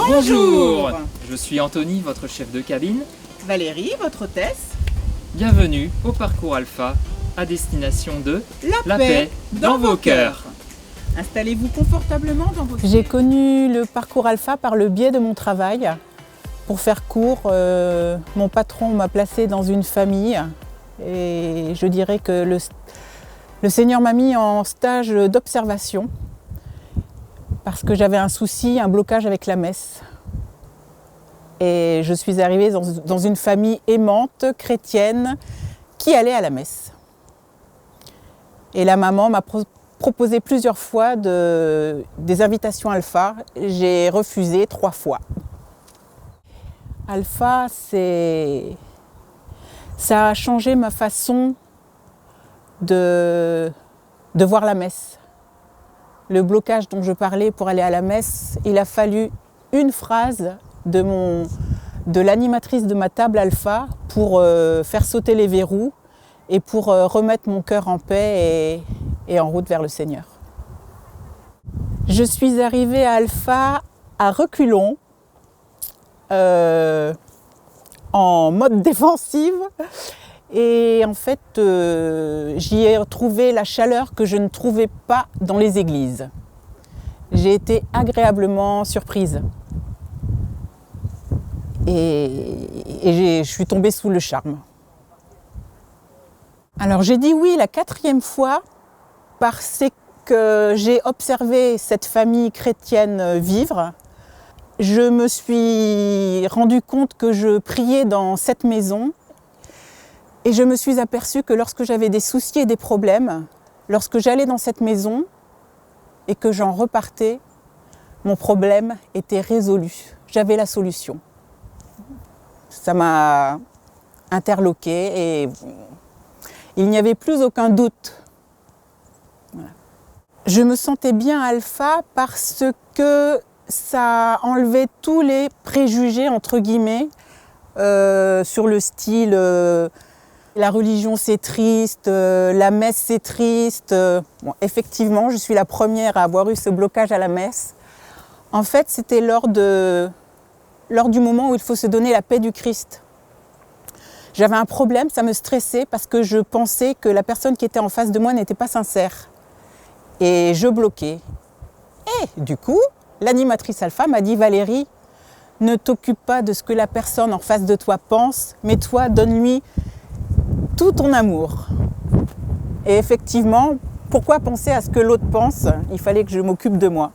Bonjour. Je suis Anthony, votre chef de cabine. Valérie, votre hôtesse. Bienvenue au Parcours Alpha, à destination de La paix dans vos cœurs. Installez-vous confortablement dans vos J'ai connu le Parcours Alpha par le biais de mon travail. Pour faire court, mon patron m'a placée dans une famille et je dirais que le Seigneur m'a mis en stage d'observation parce que j'avais un souci, un blocage avec la messe. Et je suis arrivée dans une famille aimante, chrétienne, qui allait à la messe. Et la maman m'a proposé plusieurs fois des invitations Alpha. J'ai refusé 3 fois. Alpha, ça a changé ma façon de voir la messe. Le blocage dont je parlais pour aller à la messe, il a fallu une phrase de l'animatrice de ma table Alpha pour faire sauter les verrous et pour remettre mon cœur en paix et en route vers le Seigneur. Je suis arrivée à Alpha à reculons, en mode défensive. Et en fait, j'y ai trouvé la chaleur que je ne trouvais pas dans les églises. J'ai été agréablement surprise. Et je suis tombée sous le charme. Alors j'ai dit oui la 4e fois parce que j'ai observé cette famille chrétienne vivre. Je me suis rendu compte que je priais dans cette maison. Et je me suis aperçue que lorsque j'avais des soucis et des problèmes, lorsque j'allais dans cette maison et que j'en repartais, mon problème était résolu. J'avais la solution. Ça m'a interloquée et il n'y avait plus aucun doute. Voilà. Je me sentais bien Alpha parce que ça enlevait tous les préjugés, entre guillemets, sur le style la religion c'est triste, la messe c'est triste. Bon, effectivement, je suis la première à avoir eu ce blocage à la messe. En fait, c'était lors du moment où il faut se donner la paix du Christ. J'avais un problème, ça me stressait parce que je pensais que la personne qui était en face de moi n'était pas sincère. Et je bloquais. Et du coup, l'animatrice Alpha m'a dit « Valérie, ne t'occupe pas de ce que la personne en face de toi pense, mais toi, donne-lui tout ton amour. » Et effectivement, pourquoi penser à ce que l'autre pense? Il fallait que je m'occupe de moi.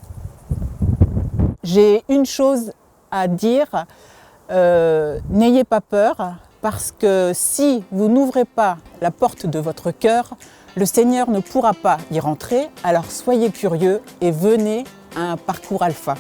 J'ai une chose à dire, n'ayez pas peur, parce que si vous n'ouvrez pas la porte de votre cœur, le Seigneur ne pourra pas y rentrer, alors soyez curieux et venez à un Parcours Alpha.